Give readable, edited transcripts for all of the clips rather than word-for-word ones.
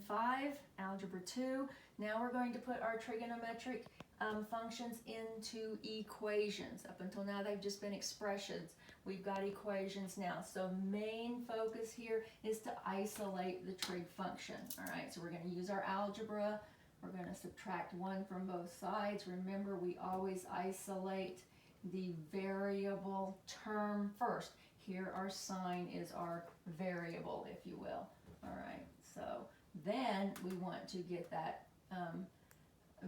5, Algebra 2. Now we're going to put our trigonometric functions into equations. Up until now they've just been expressions. We've got equations now. So main focus here is to isolate the trig function. All right, so we're going to use our algebra. We're going to subtract 1 from both sides. Remember, we always isolate the variable term first. Here our sine is our variable, if you will. All right, so then we want to get that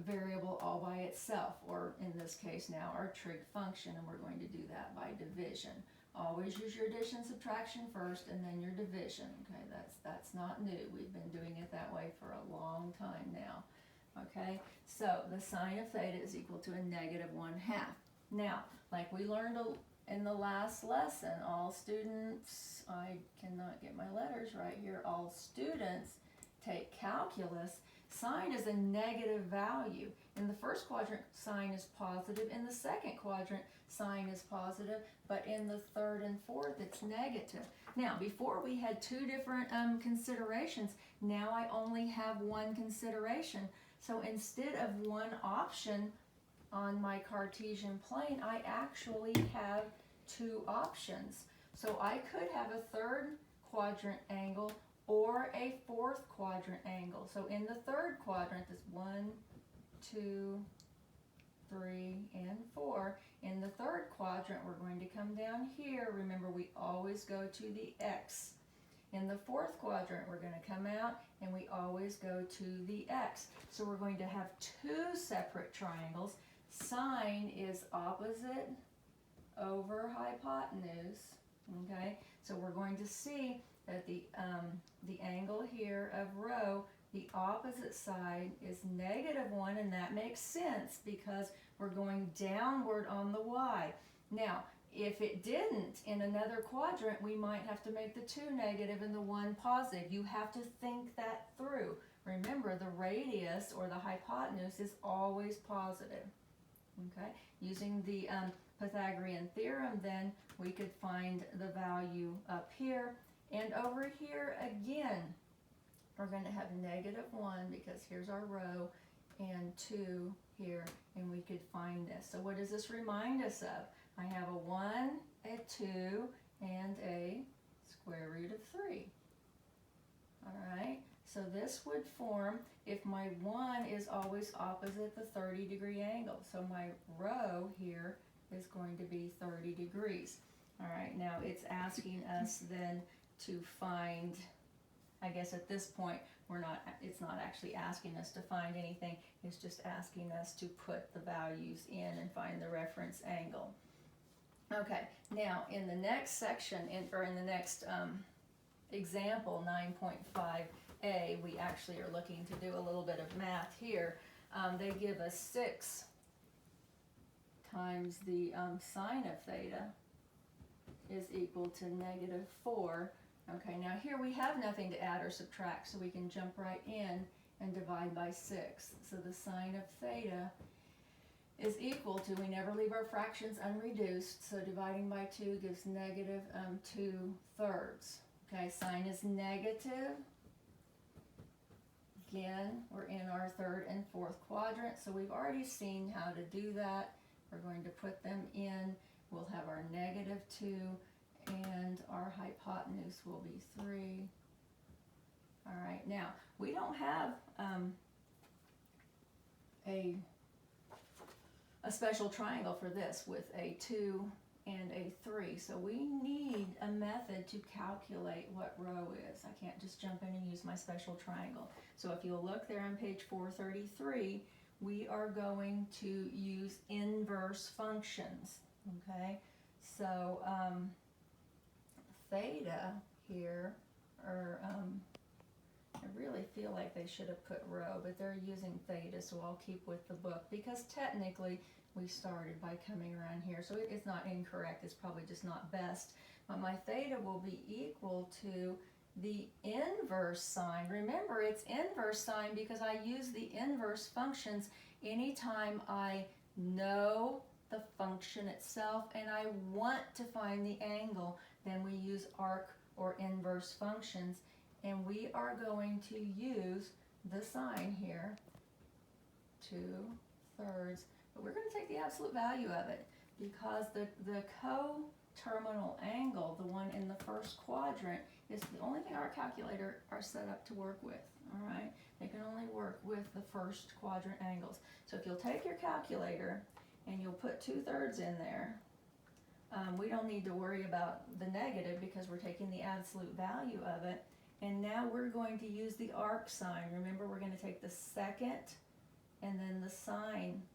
variable all by itself, or in this case now our trig function, and we're going to do that by division. Always use your addition subtraction first and then your division. Okay, that's not new. We've been doing it that way for a long time now. Okay, so the sine of theta is equal to a -1/2. Now, like we learned in the last lesson, all students, I cannot get my letters right here, all students take calculus. Sine is a negative value. In the first quadrant, sine is positive. In the second quadrant, sine is positive. But in the third and fourth, it's negative. Now, before we had 2 different considerations. Now I only have 1 consideration. So instead of 1 option on my Cartesian plane, I actually have 2 options. So I could have a third quadrant angle or a fourth quadrant angle. So in the third quadrant, it's 1, 2, 3, and 4. In the third quadrant, we're going to come down here. Remember, we always go to the x. In the fourth quadrant, we're going to come out and we always go to the x. So we're going to have 2 separate triangles. Sine is opposite over hypotenuse. Okay, so we're going to see that the angle here of rho, the opposite side is -1, and that makes sense because we're going downward on the y. Now, if it didn't, in another quadrant, we might have to make the 2 negative and the 1 positive. You have to think that through. Remember, the radius or the hypotenuse is always positive. Okay, using the Pythagorean Theorem, then we could find the value up here. And over here again, we're going to have -1 because here's our rho, and 2 here, and we could find this. So what does this remind us of? I have a 1, a 2, and a square root of 3. All right, so this would form, if my 1 is always opposite the 30-degree angle. So my rho here is going to be 30 degrees. All right, now it's asking us then to find, I guess at this point, it's not actually asking us to find anything, it's just asking us to put the values in and find the reference angle. Okay, now in the next section, in the next example, 9.5a, we actually are looking to do a little bit of math here. They give us 6 times the sine of theta is equal to -4. Okay, now here we have nothing to add or subtract, so we can jump right in and divide by 6. So the sine of theta is equal to, we never leave our fractions unreduced, so dividing by 2 gives -2/3. Okay, sine is negative. Again, we're in our third and fourth quadrant, so we've already seen how to do that. We're going to put them in. We'll have our -2, and our hypotenuse will be 3. All right, now we don't have a special triangle for this with a 2 and a 3, so we need a method to calculate what rho is. I can't just jump in and use my special triangle. So if you'll look there on page 433, we are going to use inverse functions. Okay, so theta here, or I really feel like they should have put rho, but they're using theta, so I'll keep with the book because technically we started by coming around here, so it's not incorrect, it's probably just not best. But my theta will be equal to the inverse sine. Remember, it's inverse sine because I use the inverse functions anytime I know the function itself and I want to find the angle. Then we use arc or inverse functions, and we are going to use the sign here, 2/3, but we're going to take the absolute value of it because the co-terminal angle, the one in the first quadrant, is the only thing our calculator are set up to work with, all right? They can only work with the first quadrant angles. So if you'll take your calculator and you'll put 2/3 in there, we don't need to worry about the negative because we're taking the absolute value of it. And now we're going to use the arc sign. Remember, we're going to take the second and then the sine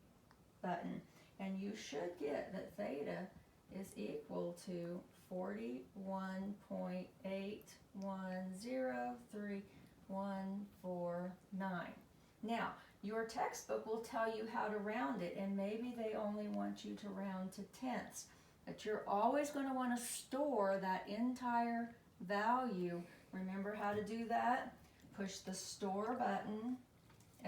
button. And you should get that theta is equal to 41.8103.149. Now, your textbook will tell you how to round it, and maybe they only want you to round to tenths. But you're always going to want to store that entire value. Remember how to do that? Push the store button,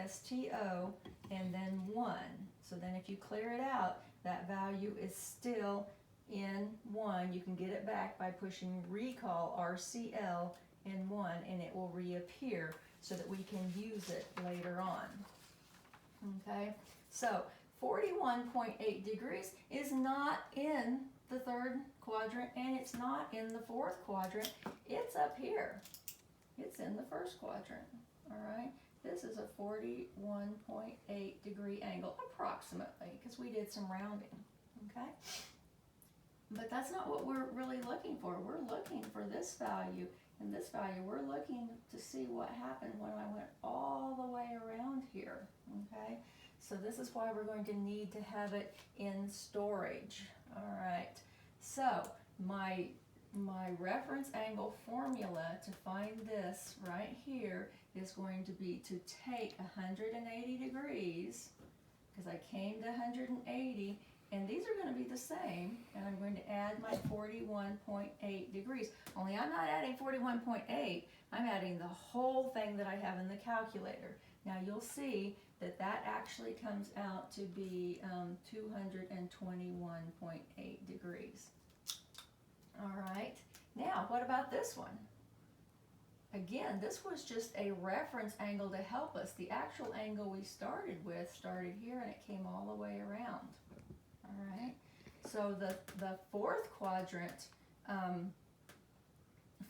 STO, and then 1. So then if you clear it out, that value is still in 1. You can get it back by pushing recall, RCL, in 1, and it will reappear so that we can use it later on. Okay, so 41.8 degrees is not in the third quadrant, and it's not in the fourth quadrant. It's up here. It's in the first quadrant, all right? This is a 41.8 degree angle, approximately, because we did some rounding, okay? But that's not what we're really looking for. We're looking for this value and this value. We're looking to see what happened when I went all the way around here, okay? So this is why we're going to need to have it in storage. All right, so my reference angle formula to find this right here is going to be to take 180 degrees, because I came to 180, and these are going to be the same, and I'm going to add my 41.8 degrees. Only I'm not adding 41.8, I'm adding the whole thing that I have in the calculator. Now you'll see that that actually comes out to be 221.8 degrees. All right, now what about this one? Again, this was just a reference angle to help us. The actual angle we started with started here and it came all the way around. All right, so the fourth quadrant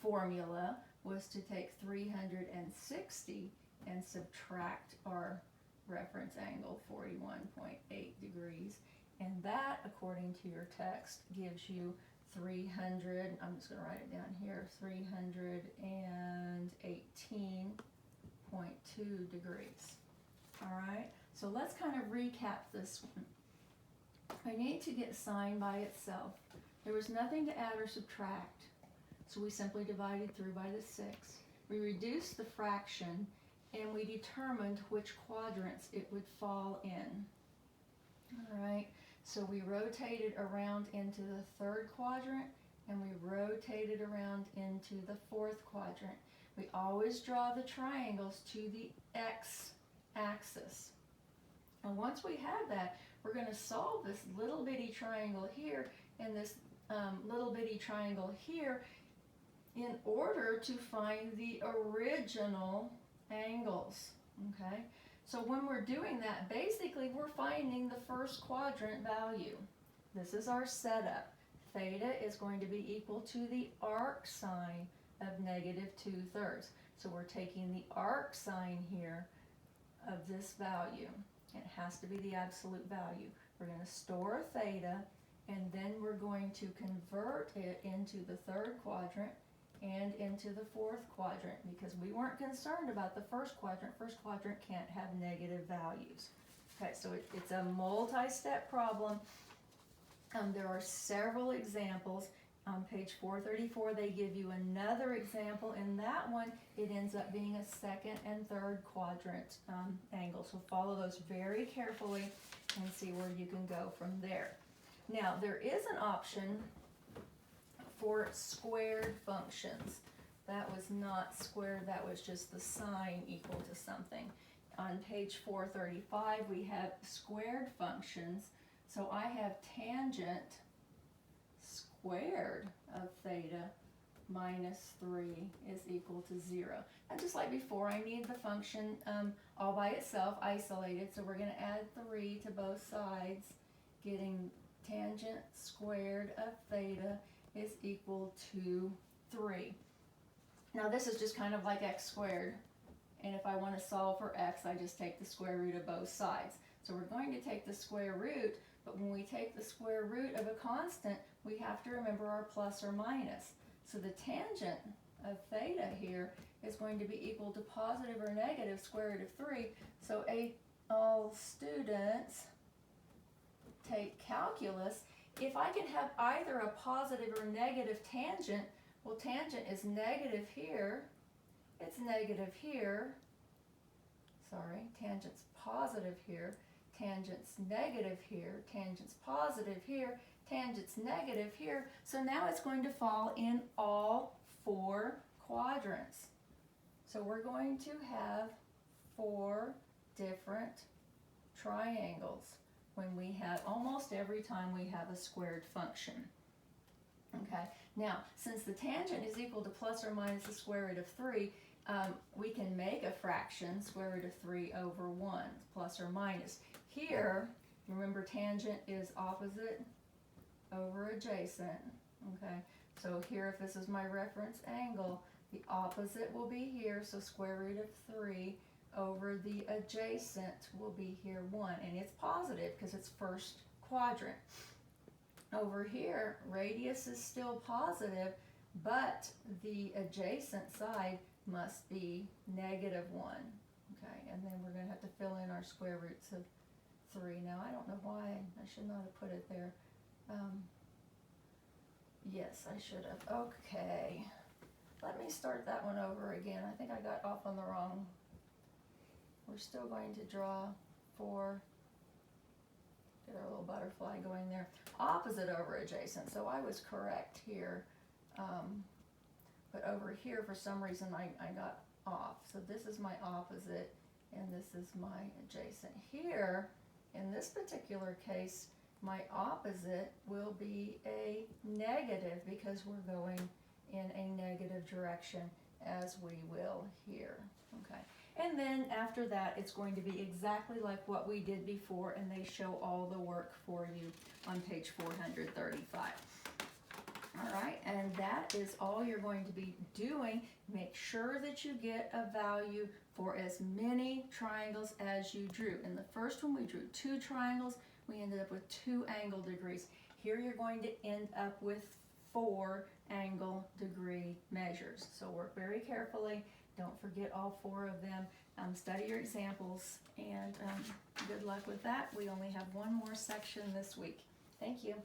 formula was to take 360 and subtract our reference angle, 41.8 degrees. And that, according to your text, gives you 300, I'm just going to write it down here, 318.2 degrees. All right, so let's kind of recap this one. I need to get sine by itself. There was nothing to add or subtract, so we simply divided through by the 6. We reduced the fraction, and we determined which quadrants it would fall in. All right, so we rotated around into the third quadrant, and we rotated around into the fourth quadrant. We always draw the triangles to the x-axis. And once we have that, we're going to solve this little bitty triangle here and this little bitty triangle here in order to find the original angles, okay? So when we're doing that, basically we're finding the first quadrant value. This is our setup. Theta is going to be equal to the arc sine of -2/3. So we're taking the arc sine here of this value. It has to be the absolute value. We're going to store theta, and then we're going to convert it into the third quadrant and into the fourth quadrant, because we weren't concerned about the first quadrant. First quadrant can't have negative values. Okay, so it's a multi-step problem. There are several examples. On page 434, they give you another example. In that one, it ends up being a second and third quadrant angle. So follow those very carefully and see where you can go from there. Now, there is an option for squared functions. That was not squared, that was just the sine equal to something. On page 435, we have squared functions. So I have tangent squared of theta minus 3 is equal to 0. And just like before, I need the function all by itself, isolated, so we're going to add 3 to both sides, getting tangent squared of theta is equal to 3. Now this is just kind of like x squared, and if I want to solve for x, I just take the square root of both sides. So we're going to take the square root, but when we take the square root of a constant, we have to remember our plus or minus. So the tangent of theta here is going to be equal to positive or negative square root of 3. So all students take calculus. If I can have either a positive or negative tangent, well, tangent is negative here, it's negative here, sorry, tangent's positive here, tangent's negative here, tangent's positive here, tangent's negative here, so now it's going to fall in all 4 quadrants. So we're going to have 4 different triangles when we have, almost every time we have a squared function. Okay, now since the tangent is equal to plus or minus the square root of 3, we can make a fraction, square root of 3 over 1, plus or minus. Here, remember tangent is opposite over adjacent, okay? So here, if this is my reference angle, the opposite will be here, so square root of 3 over the adjacent will be here 1, and it's positive because it's first quadrant. Over here, radius is still positive, but the adjacent side must be negative 1. Okay, and then we're going to have to fill in our square roots of 3. Now, I don't know why I should not have put it there. Yes, I should have. Okay, let me start that one over again. I think I got off on the wrong. We're still going to draw 4. Get our little butterfly going there. Opposite over adjacent, so I was correct here. But over here, for some reason, I got off. So this is my opposite, and this is my adjacent. Here, in this particular case, my opposite will be a negative because we're going in a negative direction, as we will here. Okay. And then after that, it's going to be exactly like what we did before, and they show all the work for you on page 435. All right, and that is all you're going to be doing. Make sure that you get a value for as many triangles as you drew. In the first one, we drew 2 triangles. We ended up with 2 angle degrees. Here you're going to end up with 4 angle degree measures. So work very carefully. Don't forget all 4 of them. Study your examples, and good luck with that. We only have one more section this week. Thank you.